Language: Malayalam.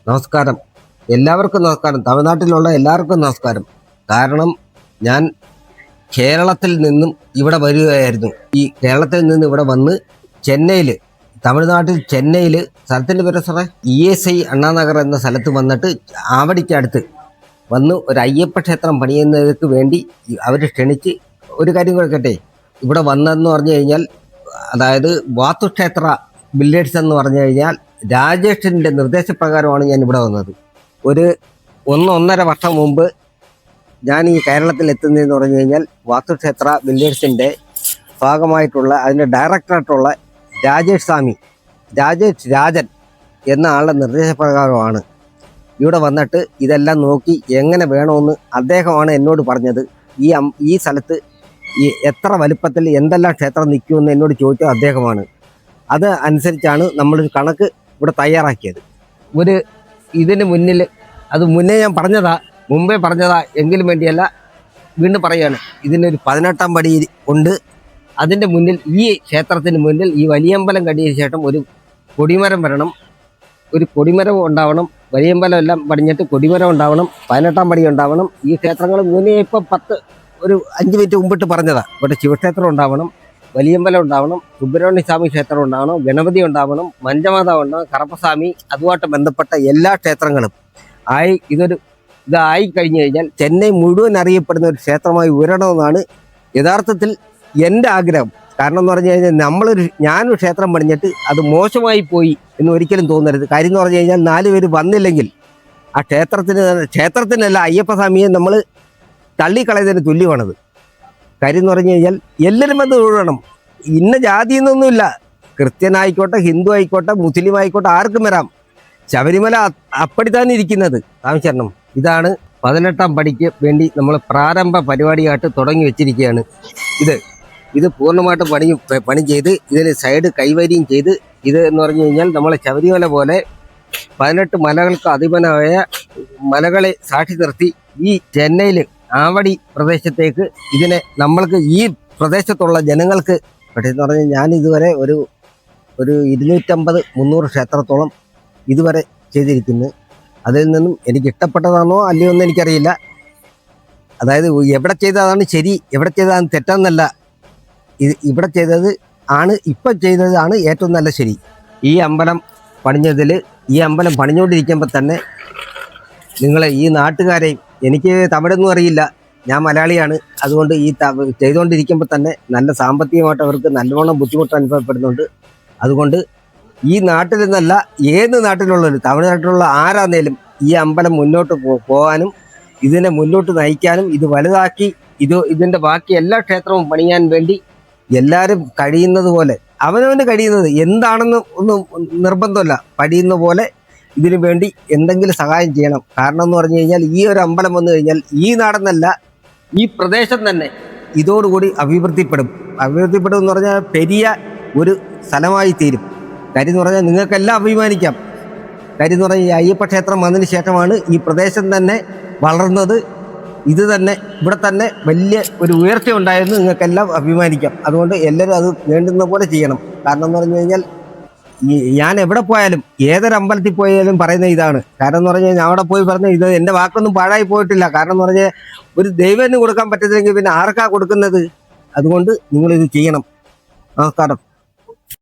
നമസ്കാരം. എല്ലാവർക്കും നമസ്കാരം. തമിഴ്നാട്ടിലുള്ള എല്ലാവർക്കും നമസ്കാരം. കാരണം ഞാൻ കേരളത്തിൽ നിന്നും ഇവിടെ വരികയായിരുന്നു. ഈ കേരളത്തിൽ നിന്ന് ഇവിടെ വന്ന് ചെന്നൈയിൽ, തമിഴ്നാട്ടിൽ ചെന്നൈയിൽ, സ്ഥലത്തിൻ്റെ പേര് സാറേ, ESI അണ്ണാനഗർ എന്ന സ്ഥലത്ത് വന്നിട്ട് ആവടിക്കടുത്ത് വന്ന് ഒരു അയ്യപ്പ ക്ഷേത്രം പണിയുന്നതിന് വേണ്ടി അവർ ക്ഷണിച്ച് ഒരു കാര്യം കൊടുക്കട്ടെ. ഇവിടെ വന്നതെന്ന് പറഞ്ഞു കഴിഞ്ഞാൽ, അതായത് വാസ്തുക്ഷേത്ര ബിൽഡേഴ്സ് എന്ന് പറഞ്ഞു കഴിഞ്ഞാൽ രാജേഷിൻ്റെ നിർദ്ദേശപ്രകാരമാണ് ഞാൻ ഇവിടെ വന്നത്. ഒരു 1-1.5 വർഷം മുമ്പ് ഞാൻ ഈ കേരളത്തിൽ എത്തുന്നതെന്ന് പറഞ്ഞു കഴിഞ്ഞാൽ വാസ്തുക്ഷേത്ര ബിൽഡേഴ്സിൻ്റെ ഭാഗമായിട്ടുള്ള അതിൻ്റെ ഡയറക്ടറായിട്ടുള്ള രാജൻ എന്ന ആളുടെ നിർദ്ദേശപ്രകാരമാണ് ഇവിടെ വന്നിട്ട് ഇതെല്ലാം നോക്കി എങ്ങനെ വേണമെന്ന് അദ്ദേഹമാണ് എന്നോട് പറഞ്ഞത്. ഈ സ്ഥലത്ത് എത്ര വലുപ്പത്തിൽ എന്തെല്ലാം ക്ഷേത്രം നിൽക്കുമെന്ന് എന്നോട് ചോദിച്ചത് അദ്ദേഹമാണ്. അത് അനുസരിച്ചാണ് നമ്മളൊരു കണക്ക് ഇവിടെ തയ്യാറാക്കിയത്. ഇതിന് മുന്നിൽ, അത് മുമ്പേ പറഞ്ഞതാ എങ്കിലും വേണ്ടിയല്ല, വീണ്ടും പറയുകയാണ്. ഇതിനൊരു 18-ാം പടി ഉണ്ട്. അതിൻ്റെ മുന്നിൽ, ഈ ക്ഷേത്രത്തിന് മുന്നിൽ ഈ വലിയമ്പലം കടിയ ശേഷം ഒരു കൊടിമരം വരണം. ഒരു കൊടിമരം ഉണ്ടാവണം. വലിയമ്പലം എല്ലാം പടിഞ്ഞിട്ട് കൊടിമരം ഉണ്ടാവണം. 18-ാം പടി ഉണ്ടാവണം. ഈ ക്ഷേത്രങ്ങൾ മുന്നേ ഇപ്പം 5 മിനിറ്റ് മുമ്പിട്ട് പറഞ്ഞതാ. ഇവിടെ ശിവക്ഷേത്രം ഉണ്ടാവണം, വലിയമ്പലം ഉണ്ടാവണം, സുബ്രഹ്മണ്യ സ്വാമി ക്ഷേത്രം ഉണ്ടാവണം, ഗണപതി ഉണ്ടാവണം, മഞ്ചമാതാവ് ഉണ്ടാവണം, കറുപ്പസ്വാമി, അതുമായിട്ട് ബന്ധപ്പെട്ട എല്ലാ ക്ഷേത്രങ്ങളും ഇതായി കഴിഞ്ഞു കഴിഞ്ഞാൽ ചെന്നൈ മുഴുവൻ അറിയപ്പെടുന്ന ഒരു ക്ഷേത്രമായി ഉയരണമെന്നാണ് യഥാർത്ഥത്തിൽ എൻ്റെ ആഗ്രഹം. കാരണം എന്ന് പറഞ്ഞു കഴിഞ്ഞാൽ ഞാനൊരു ക്ഷേത്രം പണിഞ്ഞിട്ട് അത് മോശമായി പോയി എന്ന് ഒരിക്കലും തോന്നരുത്. കാര്യം എന്ന് പറഞ്ഞു കഴിഞ്ഞാൽ 4 പേര് വന്നില്ലെങ്കിൽ ആ ക്ഷേത്രത്തിനല്ല അയ്യപ്പസ്വാമിയെ നമ്മൾ തള്ളിക്കളയുന്നതിന് തുല്യമാണത്. കാര്യം എന്ന് പറഞ്ഞു കഴിഞ്ഞാൽ എല്ലാവരും വന്ന് തൊഴണം. ഇന്ന ജാതി എന്നൊന്നുമില്ല. ക്രിസ്ത്യനായിക്കോട്ടെ, ഹിന്ദു ആയിക്കോട്ടെ, മുസ്ലിം ആയിക്കോട്ടെ, ആർക്കും വരാം. ശബരിമല അപ്പടിത്താൻ ഇരിക്കുന്നത്. താമസിച്ചരണം. ഇതാണ് 18-ാം പടിക്ക് വേണ്ടി നമ്മൾ പ്രാരംഭ പരിപാടിയായിട്ട് തുടങ്ങി വെച്ചിരിക്കുകയാണ്. ഇത് പൂർണ്ണമായിട്ട് പണി ചെയ്ത് ഇതിന് സൈഡ് കൈവരിയും ചെയ്ത്, ഇത് എന്ന് പറഞ്ഞു കഴിഞ്ഞാൽ നമ്മളെ ശബരിമല പോലെ 18 മലകൾക്ക് അധിപനായ മലകളെ സാക്ഷി നിർത്തി ഈ ചെന്നൈയിൽ ആവടി പ്രദേശത്തേക്ക് നമ്മൾക്ക് ഈ പ്രദേശത്തുള്ള ജനങ്ങൾക്ക് എന്ന് പറഞ്ഞാൽ ഞാൻ ഇതുവരെ ഒരു 250-300 ക്ഷേത്രത്തോളം ഇതുവരെ ചെയ്തിരിക്കുന്നു. അതിൽ നിന്നും എനിക്ക് ഇഷ്ടപ്പെട്ടതാണോ അല്ലയോ എന്ന് എനിക്കറിയില്ല. അതായത് എവിടെ ചെയ്തതാണ് ശരി, എവിടെ ചെയ്തതാണ് തെറ്റെന്നല്ല. ഇവിടെ ഇപ്പം ചെയ്തതാണ് ഏറ്റവും നല്ല ശരി. ഈ അമ്പലം പണിഞ്ഞുകൊണ്ടിരിക്കുമ്പോൾ തന്നെ നിങ്ങളെ ഈ നാട്ടുകാരെയും, എനിക്ക് തമിഴൊന്നും അറിയില്ല, ഞാൻ മലയാളിയാണ്. അതുകൊണ്ട് ഈ ചെയ്തുകൊണ്ടിരിക്കുമ്പോൾ തന്നെ നല്ല സാമ്പത്തികമായിട്ട് അവർക്ക് നല്ലവണ്ണം ബുദ്ധിമുട്ട് അനുഭവപ്പെടുന്നുണ്ട്. അതുകൊണ്ട് ഈ നാട്ടിൽ നിന്നല്ല, ഏത് നാട്ടിലുള്ളവരും, തമിഴ്നാട്ടിലുള്ള ആരാന്നേലും ഈ അമ്പലം മുന്നോട്ട് പോകാനും ഇതിനെ മുന്നോട്ട് നയിക്കാനും ഇത് വലുതാക്കി ഇതിൻ്റെ ബാക്കി എല്ലാ ക്ഷേത്രവും പണിയാൻ വേണ്ടി എല്ലാവരും കഴിയുന്നത് പോലെ, അവനവന് കഴിയുന്നത് എന്താണെന്ന് ഒന്നും നിർബന്ധമല്ല, കഴിയുന്ന പോലെ ഇതിനു വേണ്ടി എന്തെങ്കിലും സഹായം ചെയ്യണം. കാരണം എന്ന് പറഞ്ഞു കഴിഞ്ഞാൽ ഈ ഒരു അമ്പലം വന്നു കഴിഞ്ഞാൽ ഈ നാടെന്നല്ല, ഈ പ്രദേശം തന്നെ ഇതോടുകൂടി അഭിവൃദ്ധിപ്പെടും എന്ന് പറഞ്ഞാൽ പെരിയ ഒരു സ്ഥലമായി തീരും. കാര്യം എന്ന് പറഞ്ഞാൽ നിങ്ങൾക്കെല്ലാം അഭിമാനിക്കാം. കാര്യം എന്ന് പറഞ്ഞാൽ ഈ അയ്യപ്പ ക്ഷേത്രം വന്നതിന് ശേഷമാണ് ഈ പ്രദേശം തന്നെ വളർന്നത്. ഇവിടെ തന്നെ വലിയ ഒരു ഉയർച്ച ഉണ്ടായെന്ന് നിങ്ങൾക്കെല്ലാം അഭിമാനിക്കാം. അതുകൊണ്ട് എല്ലാവരും അത് വേണ്ടുന്ന പോലെ ചെയ്യണം. കാരണം എന്ന് പറഞ്ഞു കഴിഞ്ഞാൽ ഞാൻ എവിടെ പോയാലും, ഏതൊരു അമ്പലത്തിൽ പോയാലും പറയുന്ന ഇതാണ്. കാരണം എന്ന് പറഞ്ഞാൽ ഞാൻ അവിടെ പോയി പറഞ്ഞ ഇത് എൻ്റെ വാക്കൊന്നും പാഴായി പോയിട്ടില്ല. കാരണം എന്ന് പറഞ്ഞാൽ ഒരു ദൈവത്തിന് കൊടുക്കാൻ പറ്റത്തില്ലെങ്കിൽ പിന്നെ ആർക്കാ കൊടുക്കുന്നത്? അതുകൊണ്ട് നിങ്ങളിത് ചെയ്യണം. നമസ്കാരം.